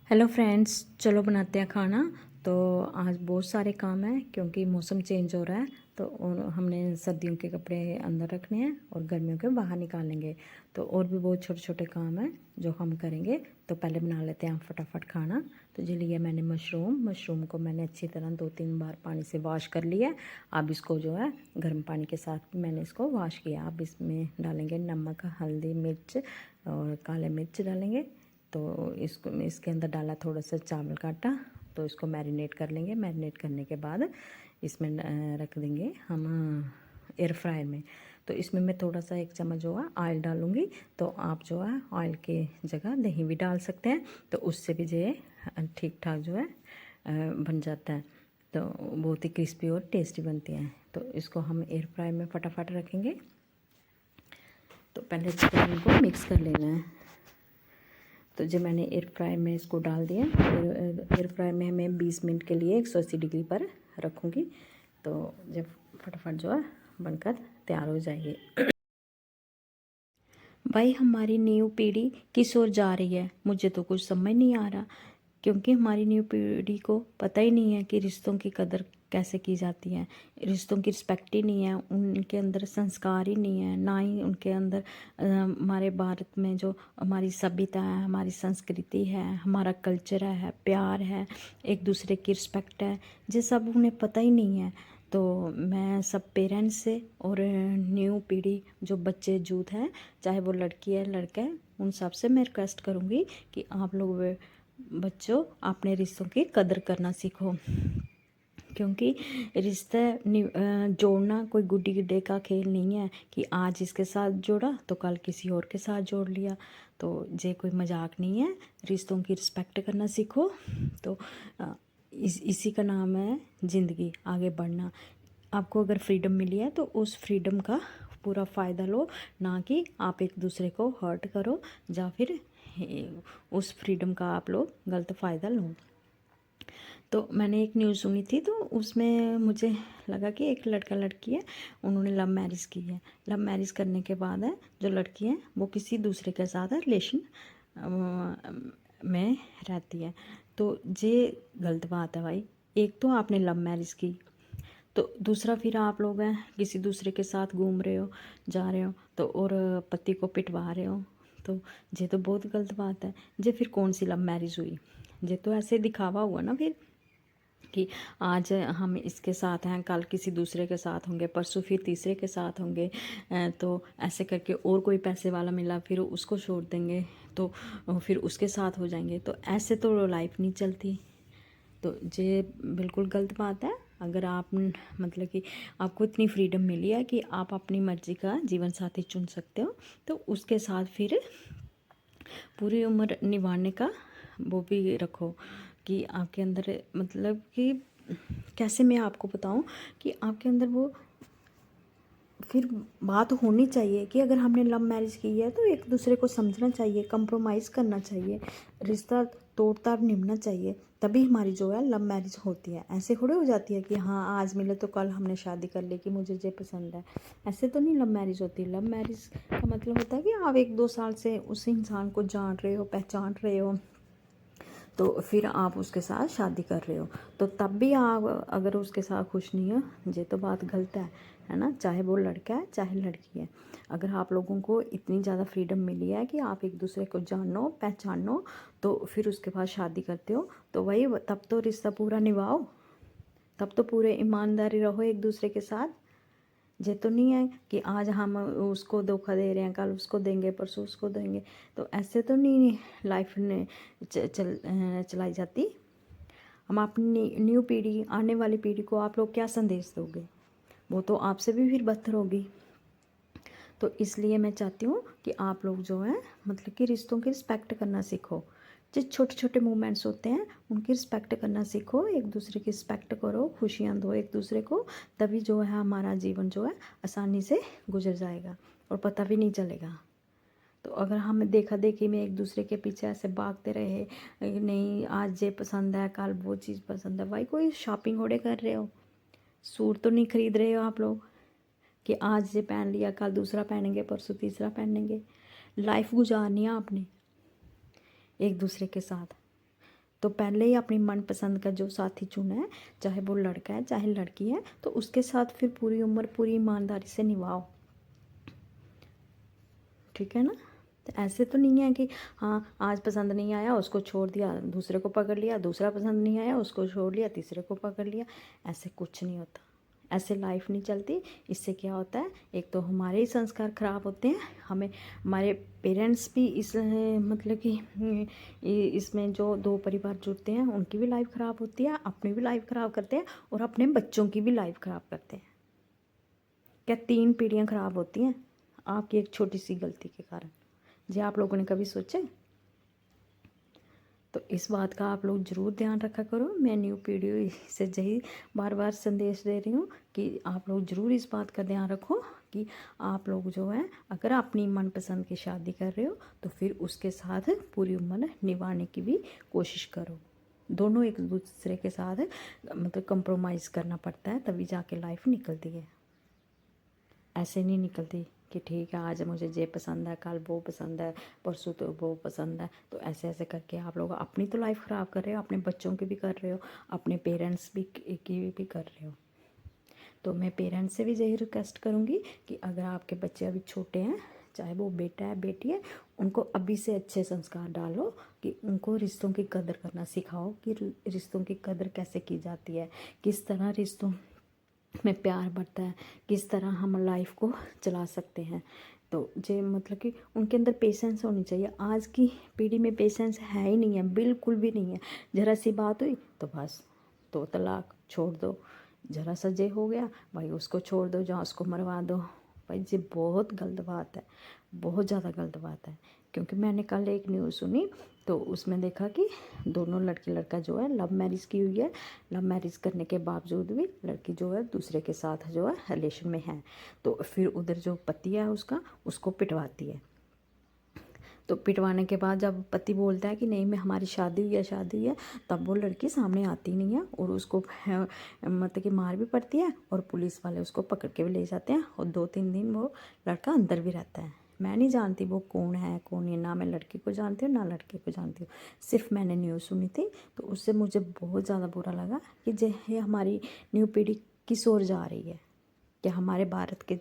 Hello friends, चलो बनाते हैं खाना। तो आज बहुत सारे काम हैं क्योंकि मौसम चेंज हो रहा है। तो और हमने सर्दियों के कपड़े अंदर रखने हैं और गर्मियों के बाहर निकालेंगे। तो और भी बहुत छोटे छोटे काम हैं जो हम करेंगे। तो पहले बना लेते हैं फटाफट खाना। तो जी लिया मैंने मशरूम को मैंने अच्छी तरह 2-3 बार पानी से वॉश कर लिया। अब इसको जो है गर्म पानी के साथ मैंने इसको वॉश किया। अब इसमें डालेंगे नमक, हल्दी, मिर्च और काले मिर्च डालेंगे। तो इसको इसके अंदर डाला थोड़ा सा चावल का आटा। तो इसको मैरिनेट कर लेंगे। मैरिनेट करने के बाद इसमें रख देंगे हम एयर फ्रायर में। तो इसमें मैं थोड़ा सा 1 चम्मच जो है ऑयल डालूँगी। तो आप जो है ऑयल के जगह दही भी डाल सकते हैं। तो उससे भी जो है ठीक ठाक जो है बन जाता है। तो बहुत ही क्रिस्पी और टेस्टी बनती हैं। तो इसको हम एयर फ्रायर में फटाफट रखेंगे। तो पहले चिकन को मिक्स कर लेना है। तो जब मैंने एयर फ्राई में इसको डाल दिया, एयर फ्राई में मैं 20 मिनट के लिए 180 डिग्री पर रखूँगी। तो जब फटाफट जो है बनकर तैयार हो जाएगी। भाई हमारी न्यू पीढ़ी किस ओर जा रही है, मुझे तो कुछ समझ नहीं आ रहा। क्योंकि हमारी न्यू पीढ़ी को पता ही नहीं है कि रिश्तों की कदर कैसे की जाती है। रिश्तों की रिस्पेक्ट ही नहीं है, उनके अंदर संस्कार ही नहीं है, ना ही उनके अंदर हमारे भारत में जो हमारी सभ्यता है, हमारी संस्कृति है, हमारा कल्चर है, प्यार है, एक दूसरे की रिस्पेक्ट है, ये सब उन्हें पता ही नहीं है। तो मैं सब पेरेंट्स से और न्यू पीढ़ी जो बच्चे यूथ हैं, चाहे वो लड़की है लड़का है, उन सब से मैं रिक्वेस्ट करूँगी कि आप लोग बच्चों अपने रिश्तों की कदर करना सीखो। क्योंकि रिश्ता जोड़ना कोई गुड्डी गुड्डे का खेल नहीं है कि आज इसके साथ जोड़ा तो कल किसी और के साथ जोड़ लिया। तो ये कोई मजाक नहीं है। रिश्तों की रिस्पेक्ट करना सीखो। तो इसी का नाम है ज़िंदगी, आगे बढ़ना। आपको अगर फ्रीडम मिली है तो उस फ्रीडम का पूरा फ़ायदा लो, ना कि आप एक दूसरे को हर्ट करो या फिर उस फ्रीडम का आप लोग गलत फ़ायदा लो। तो मैंने एक न्यूज़ सुनी थी, तो उसमें मुझे लगा कि एक लड़का लड़की है, उन्होंने लव मैरिज की है। लव मैरिज करने के बाद है जो लड़की है वो किसी दूसरे के साथ रिलेशन में रहती है। तो ये गलत बात है भाई। एक तो आपने लव मैरिज की, तो दूसरा फिर आप लोग हैं किसी दूसरे के साथ घूम रहे हो, जा रहे हो, तो और पति को पिटवा रहे हो। तो ये तो बहुत गलत बात है। ये फिर कौन सी लव मैरिज हुई? ये तो ऐसे दिखावा हुआ ना फिर, कि आज हम इसके साथ हैं, कल किसी दूसरे के साथ होंगे, परसों फिर तीसरे के साथ होंगे। तो ऐसे करके और कोई पैसे वाला मिला फिर उसको छोड़ देंगे, तो फिर उसके साथ हो जाएंगे। तो ऐसे तो लाइफ नहीं चलती। तो ये बिल्कुल गलत बात है। अगर आप मतलब कि आपको इतनी फ्रीडम मिली है कि आप अपनी मर्ज़ी का जीवन साथी चुन सकते हो, तो उसके साथ फिर पूरी उम्र निभाने का वो भी रखो कि आपके अंदर मतलब कि कैसे मैं आपको बताऊं कि आपके अंदर वो फिर बात होनी चाहिए कि अगर हमने लव मैरिज की है तो एक दूसरे को समझना चाहिए, कंप्रोमाइज़ करना चाहिए, रिश्ता तोड़ ताड़ निभना चाहिए, तभी हमारी जो है लव मैरिज होती है। ऐसे थोड़े हो जाती है कि हाँ आज मिले तो कल हमने शादी कर ली कि मुझे ये पसंद है। ऐसे तो नहीं लव मैरिज होती। लव मैरिज का मतलब होता है कि आप 1-2 साल से उस इंसान को जान रहे हो, पहचान रहे हो, तो फिर आप उसके साथ शादी कर रहे हो। तो तब भी आप अगर उसके साथ खुश नहीं हो, ये तो बात गलत है ना। चाहे वो लड़का है चाहे लड़की है, अगर आप लोगों को इतनी ज़्यादा फ्रीडम मिली है कि आप एक दूसरे को जानो पहचानो, तो फिर उसके बाद शादी करते हो, तो वही तब तो रिश्ता पूरा निभाओ, तब तो पूरे ईमानदारी रहो एक दूसरे के साथ। ये तो नहीं है कि आज हम उसको धोखा दे रहे हैं, कल उसको देंगे, परसों उसको देंगे। तो ऐसे तो नहीं लाइफ ने चलाई जाती। हम अपनी न्यू पीढ़ी, आने वाली पीढ़ी को आप लोग क्या संदेश दोगे? वो तो आपसे भी फिर बदतर होगी। तो इसलिए मैं चाहती हूँ कि आप लोग जो है मतलब कि रिश्तों की रिस्पेक्ट करना सीखो। जो छोटे छोटे मूवमेंट्स होते हैं उनकी रिस्पेक्ट करना सीखो, एक दूसरे की रिस्पेक्ट करो, खुशियाँ दो एक दूसरे को, तभी जो है हमारा जीवन जो है आसानी से गुजर जाएगा और पता भी नहीं चलेगा। तो अगर हम देखा देखी में एक दूसरे के पीछे ऐसे भागते रहे, नहीं आज ये पसंद है कल वो चीज़ पसंद है, भाई कोई शॉपिंग होड़े कर रहे हो, सूट तो नहीं खरीद रहे हो आप लोग कि आज ये पहन लिया कल दूसरा पहनेंगे, परसों तीसरा पहनेंगे। लाइफ गुजारनी है आपने एक दूसरे के साथ। तो पहले ही अपनी मनपसंद का जो साथी चुना है, चाहे वो लड़का है चाहे लड़की है, तो उसके साथ फिर पूरी उम्र पूरी ईमानदारी से निभाओ, ठीक है ना। तो ऐसे तो नहीं है कि हाँ आज पसंद नहीं आया उसको छोड़ दिया, दूसरे को पकड़ लिया, दूसरा पसंद नहीं आया उसको छोड़ लिया, तीसरे को पकड़ लिया। ऐसे कुछ नहीं होता, ऐसे लाइफ नहीं चलती। इससे क्या होता है, एक तो हमारे ही संस्कार खराब होते हैं, हमें हमारे पेरेंट्स भी इस मतलब कि इसमें जो दो परिवार जुड़ते हैं उनकी भी लाइफ ख़राब होती है, अपनी भी लाइफ ख़राब करते हैं और अपने बच्चों की भी लाइफ ख़राब करते हैं। क्या 3 पीढ़ियाँ ख़राब होती हैं आपकी एक छोटी सी गलती के कारण? जी आप लोगों ने कभी सोचे? तो इस बात का आप लोग ज़रूर ध्यान रखा करो। मैं न्यू पीढ़ी से यही बार बार संदेश दे रही हूँ कि आप लोग ज़रूर इस बात का ध्यान रखो कि आप लोग जो है अगर अपनी मनपसंद की शादी कर रहे हो तो फिर उसके साथ पूरी उम्र निभाने की भी कोशिश करो। दोनों एक दूसरे के साथ मतलब कंप्रोमाइज़ करना पड़ता है, तभी जाके लाइफ निकलती है। ऐसे नहीं निकलती कि ठीक है आज मुझे ये पसंद है, कल वो पसंद है, परसों तो वो पसंद है। तो ऐसे ऐसे करके आप लोग अपनी तो लाइफ ख़राब कर रहे हो, अपने बच्चों की भी कर रहे हो, अपने पेरेंट्स भी की भी कर रहे हो। तो मैं पेरेंट्स से भी यही रिक्वेस्ट करूँगी कि अगर आपके बच्चे अभी छोटे हैं, चाहे वो बेटा है बेटी है, उनको अभी से अच्छे संस्कार डालो कि उनको रिश्तों की कदर करना सिखाओ कि रिश्तों की कदर कैसे की जाती है, किस तरह रिश्तों में प्यार बढ़ता है, किस तरह हम लाइफ को चला सकते हैं। तो ये मतलब कि उनके अंदर पेशेंस होनी चाहिए। आज की पीढ़ी में पेशेंस है ही नहीं है, बिल्कुल भी नहीं है। ज़रा सी बात हुई तो बस 2 तलाक, छोड़ दो। ज़रा सा ये हो गया भाई उसको छोड़ दो, जहाँ उसको मरवा दो। भाई ये बहुत गलत बात है, बहुत ज़्यादा गलत बात है। क्योंकि मैंने कल एक न्यूज़ सुनी तो उसमें देखा कि दोनों लड़की लड़का जो है लव मैरिज की हुई है, लव मैरिज करने के बावजूद भी लड़की जो है दूसरे के साथ जो है रिलेशन में है। तो फिर उधर जो पति है उसका, उसको पिटवाती है। तो पिटवाने के बाद जब पति बोलता है कि नहीं मैं हमारी शादी हुई है शादी हुई है, तब वो लड़की सामने आती नहीं है और उसको मतलब कि मार भी पड़ती है और पुलिस वाले उसको पकड़ के भी ले जाते हैं और 2-3 दिन वो लड़का अंदर भी रहता है। मैं नहीं जानती वो कौन है कौन नहीं, ना मैं लड़की को जानती हूँ ना लड़के को जानती हूँ, सिर्फ मैंने न्यूज़ सुनी थी। तो उससे मुझे बहुत ज़्यादा बुरा लगा कि ये हमारी न्यू पीढ़ी किस ओर जा रही है। कि हमारे भारत के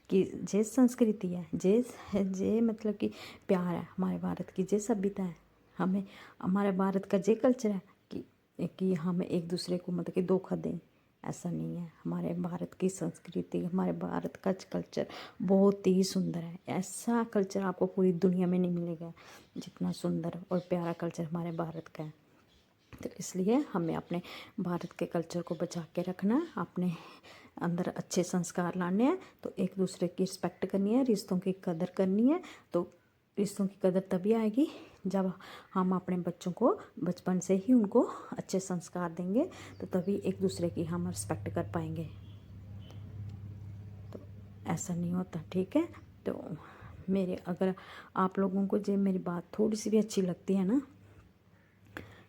की जे संस्कृति है, जे मतलब कि प्यार है, हमारे भारत की जे सभ्यता है, हमें हमारे भारत का जे कल्चर है कि हम एक दूसरे को मतलब कि धोखा दें। ऐसा नहीं है। हमारे भारत की संस्कृति, हमारे भारत का कल्चर बहुत ही सुंदर है। ऐसा कल्चर आपको पूरी दुनिया में नहीं मिलेगा जितना सुंदर और प्यारा कल्चर हमारे भारत का है। तो इसलिए हमें अपने भारत के कल्चर को बचा के रखना है, अपने अंदर अच्छे संस्कार लाने हैं। तो एक दूसरे की रिस्पेक्ट करनी है, रिश्तों की कदर करनी है। तो रिश्तों की कदर तभी आएगी जब हम अपने बच्चों को बचपन से ही उनको अच्छे संस्कार देंगे, तो तभी एक दूसरे की हम रिस्पेक्ट कर पाएंगे। तो ऐसा नहीं होता, ठीक है। तो मेरे अगर आप लोगों को जो मेरी बात थोड़ी सी भी अच्छी लगती है ना,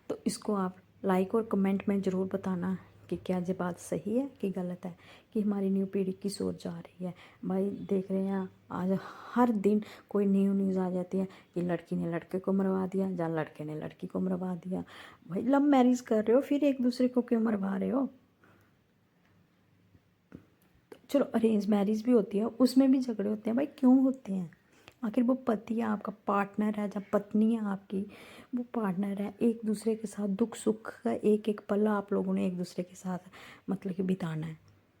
तो इसको आप लाइक और कमेंट में ज़रूर बताना कि क्या ये बात सही है कि गलत है, कि हमारी न्यू पीढ़ी किस ओर जा रही है। भाई देख रहे हैं आज हर दिन कोई न्यू न्यूज़ आ जाती है कि लड़की ने लड़के को मरवा दिया या लड़के ने लड़की को मरवा दिया। भाई लव मैरिज कर रहे हो फिर एक दूसरे को क्यों मरवा रहे हो? तो चलो अरेंज मैरिज भी होती है, उसमें भी झगड़े होते हैं। भाई क्यों होते हैं? आखिर वो पति है, आपका पार्टनर है, जब पत्नी है आपकी, वो पार्टनर है। एक दूसरे के साथ दुख सुख का एक एक पल आप लोगों ने एक दूसरे के साथ मतलब कि बिताना है।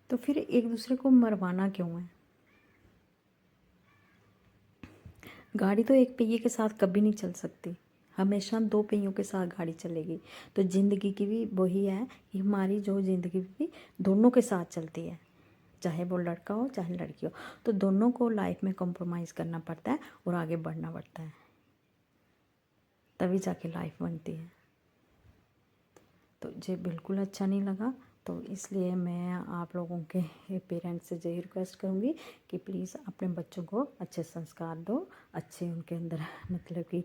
तो फिर एक दूसरे को मरवाना क्यों है? गाड़ी तो एक पहिए के साथ कभी नहीं चल सकती, हमेशा 2 पहियों के साथ गाड़ी चलेगी। तो ज़िंदगी की भी वही है कि हमारी जो ज़िंदगी भी दोनों के साथ चलती है, चाहे वो लड़का हो चाहे लड़की हो। तो दोनों को लाइफ में कॉम्प्रोमाइज़ करना पड़ता है और आगे बढ़ना पड़ता है, तभी जाके लाइफ बनती है। तो ये बिल्कुल अच्छा नहीं लगा। तो इसलिए मैं आप लोगों के पेरेंट्स से यही रिक्वेस्ट करूँगी कि प्लीज़ अपने बच्चों को अच्छे संस्कार दो, अच्छे उनके अंदर मतलब कि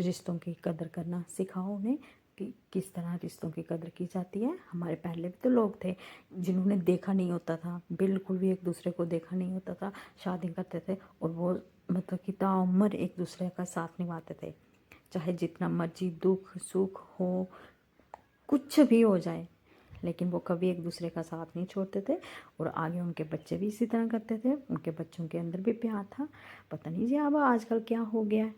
रिश्तों की कदर करना सिखाओ उन्हें कि किस तरह रिश्तों की कदर की जाती है। हमारे पहले भी तो लोग थे जिन्होंने देखा नहीं होता था, बिल्कुल भी एक दूसरे को देखा नहीं होता था, शादी करते थे और वो मतलब कि ताउम्र एक दूसरे का साथ निभाते थे। चाहे जितना मर्जी दुख सुख हो, कुछ भी हो जाए, लेकिन वो कभी एक दूसरे का साथ नहीं छोड़ते थे। और आगे उनके बच्चे भी इसी तरह करते थे, उनके बच्चों के अंदर भी प्यार था। पता नहीं जी अब आजकल क्या हो गया है,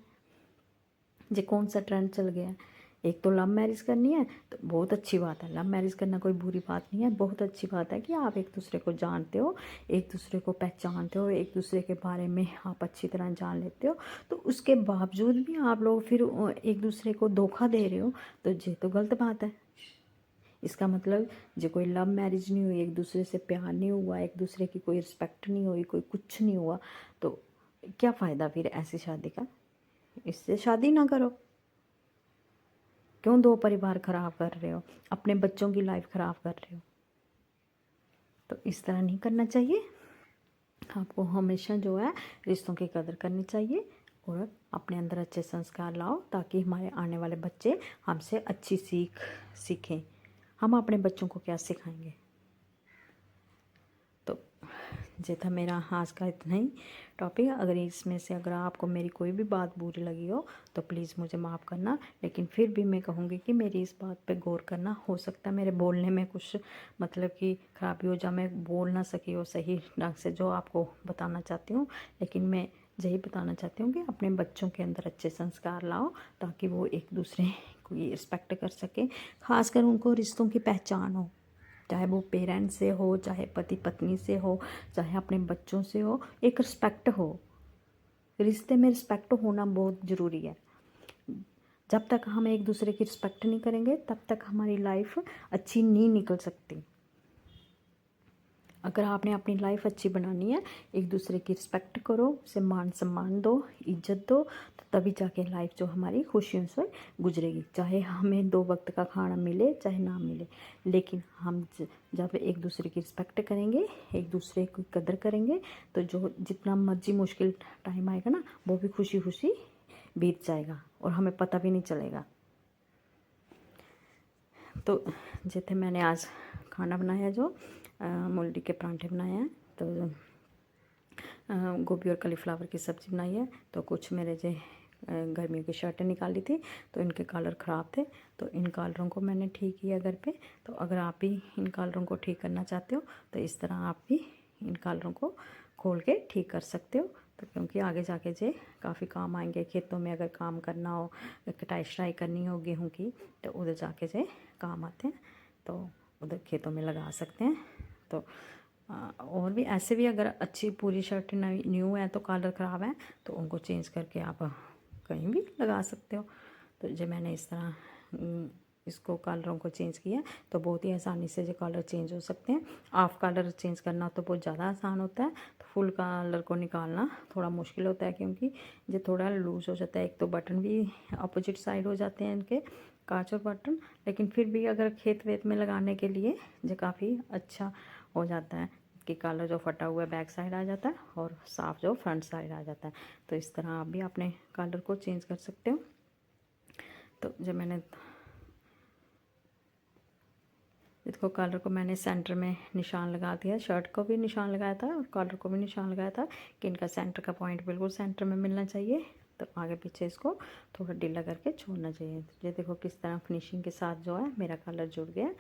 ये कौन सा ट्रेंड चल गया है। एक तो लव मैरिज करनी है तो बहुत अच्छी बात है, लव मैरिज करना कोई बुरी बात नहीं है, बहुत अच्छी बात है कि आप एक दूसरे को जानते हो, एक दूसरे को पहचानते हो, एक दूसरे के बारे में आप अच्छी तरह जान लेते हो। तो उसके बावजूद भी आप लोग फिर एक दूसरे को धोखा दे रहे हो, तो ये तो गलत बात है। इसका मतलब जो कोई लव मैरिज नहीं हुई, एक दूसरे से प्यार नहीं हुआ, एक दूसरे की कोई रिस्पेक्ट नहीं हुई, कोई कुछ नहीं हुआ, तो क्या फ़ायदा फिर ऐसी शादी का। इससे शादी ना करो। क्यों दो परिवार ख़राब कर रहे हो, अपने बच्चों की लाइफ ख़राब कर रहे हो। तो इस तरह नहीं करना चाहिए। आपको हमेशा जो है रिश्तों की कदर करनी चाहिए और अपने अंदर अच्छे संस्कार लाओ, ताकि हमारे आने वाले बच्चे हमसे अच्छी सीख सीखें। हम अपने बच्चों को क्या सिखाएंगे। तो ये था मेरा आज का इतना ही टॉपिक। अगर इसमें से अगर आपको मेरी कोई भी बात बुरी लगी हो तो प्लीज़ मुझे माफ़ करना, लेकिन फिर भी मैं कहूँगी कि मेरी इस बात पे गौर करना। हो सकता है मेरे बोलने में कुछ मतलब कि खराबी हो जाए, मैं बोल ना सकी हो सही ढंग से जो आपको बताना चाहती हूँ, लेकिन मैं यही बताना चाहती हूँ कि अपने बच्चों के अंदर अच्छे संस्कार लाओ, ताकि वो एक दूसरे की रिस्पेक्ट कर सके, खासकर उनको रिश्तों की पहचान हो, चाहे वो पेरेंट्स से हो, चाहे पति पत्नी से हो, चाहे अपने बच्चों से हो, एक रिस्पेक्ट हो। रिश्ते में रिस्पेक्ट होना बहुत ज़रूरी है। जब तक हम एक दूसरे की रिस्पेक्ट नहीं करेंगे तब तक हमारी लाइफ अच्छी नहीं निकल सकती। अगर आपने अपनी लाइफ अच्छी बनानी है, एक दूसरे की रिस्पेक्ट करो, उसे मान सम्मान दो, इज्जत दो, तो तभी जाके लाइफ जो हमारी खुशियों से गुजरेगी। चाहे हमें 2 वक्त का खाना मिले चाहे ना मिले, लेकिन हम जब एक दूसरे की रिस्पेक्ट करेंगे, एक दूसरे की कदर करेंगे, तो जो जितना मर्जी मुश्किल टाइम आएगा ना, वो भी खुशी खुशी बीत जाएगा और हमें पता भी नहीं चलेगा। तो जैसे मैंने आज खाना बनाया, जो मूली के परांठे बनाए हैं, तो गोभी और कलीफ्लावर की सब्ज़ी बनाई है। तो कुछ मेरे जो गर्मियों की शर्टें निकाली थी, तो इनके कलर ख़राब थे, तो इन कलरों को मैंने ठीक किया घर पे। तो अगर आप भी इन कलरों को ठीक करना चाहते हो तो इस तरह आप भी इन कलरों को खोल के ठीक कर सकते हो। तो क्योंकि आगे जाके जे काफ़ी काम आएंगे, खेतों में अगर काम करना हो, कटाई शटाई करनी हो गेहूँ की, तो उधर जाके जे काम आते हैं, तो उधर खेतों में लगा सकते हैं। तो और भी ऐसे भी अगर अच्छी पूरी शर्ट न्यू है तो कलर ख़राब है तो उनको चेंज करके आप कहीं भी लगा सकते हो। तो जो मैंने इस तरह इसको कलरों को चेंज किया, तो बहुत ही आसानी से जो कलर चेंज हो सकते हैं। हाफ कलर चेंज करना तो बहुत ज़्यादा आसान होता है, तो फुल कलर को निकालना थोड़ा मुश्किल होता है, क्योंकि ये थोड़ा लूज़ हो जाता है। एक तो बटन भी अपोजिट साइड हो जाते हैं इनके, कांच और बटन, लेकिन फिर भी अगर खेत वेत में लगाने के लिए जो काफ़ी अच्छा हो जाता है कि कलर जो फटा हुआ है बैक साइड आ जाता है और साफ़ जो फ्रंट साइड आ जाता है। तो इस तरह आप भी अपने कलर को चेंज कर सकते हो। तो जब मैंने इसको कलर को मैंने सेंटर में निशान लगा दिया, शर्ट को भी निशान लगाया था और कलर को भी निशान लगाया था कि इनका सेंटर का पॉइंट बिल्कुल सेंटर में मिलना चाहिए। तो आगे पीछे इसको थोड़ा ढीला करके छोड़ना चाहिए। तो ये देखो किस तरह फिनिशिंग के साथ जो है मेरा कलर जुड़ गया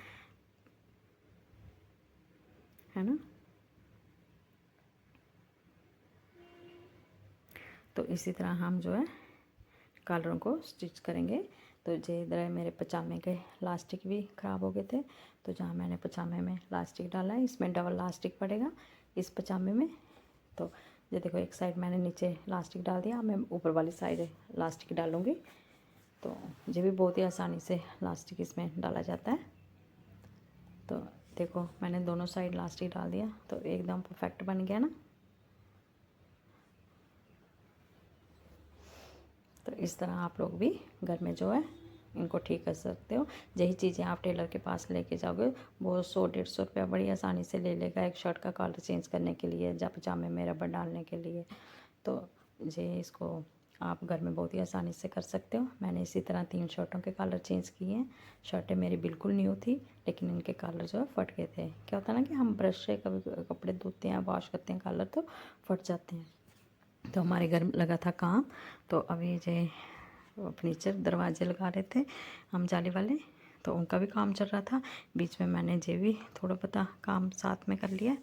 है ना। तो इसी तरह हम जो है कलरों को स्टिच करेंगे। तो ये इधर मेरे पजामे के लास्टिक भी ख़राब हो गए थे, तो जहाँ मैंने पजामे में लास्टिक डाला है, इसमें डबल लास्टिक पड़ेगा इस पजामे में। तो ये देखो एक साइड मैंने नीचे लास्टिक डाल दिया, मैं ऊपर वाली साइड लास्टिक डालूँगी। तो ये भी बहुत ही आसानी से लास्टिक इसमें डाला जाता है। तो देखो मैंने दोनों साइड लास्टिक डाल दिया, तो एकदम परफेक्ट बन गया ना। तो इस तरह आप लोग भी घर में जो है इनको ठीक कर सकते हो। यही चीज़ें आप टेलर के पास लेके जाओगे, वो 100-150 रुपया बड़ी आसानी से ले लेगा एक शर्ट का कलर चेंज करने के लिए या पजामे में रबर डालने के लिए। तो ये इसको आप घर में बहुत ही आसानी से कर सकते हो। मैंने इसी तरह 3 शर्टों के कलर चेंज किए हैं। शर्टें मेरी बिल्कुल न्यू थी, लेकिन इनके कलर जो है फट गए थे। क्या होता है ना कि हम ब्रश से कभी कपड़े धोते हैं, वॉश करते हैं, कलर तो फट जाते हैं। तो हमारे घर लगा था काम, तो अभी जो फर्नीचर दरवाजे लगा रहे थे हम जाली वाले, तो उनका भी काम चल रहा था। बीच में मैंने ये भी थोड़ा पता काम साथ में कर लिया।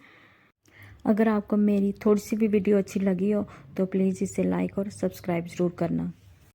अगर आपको मेरी थोड़ी सी भी वीडियो अच्छी लगी हो तो प्लीज़ इसे लाइक और सब्सक्राइब ज़रूर करना।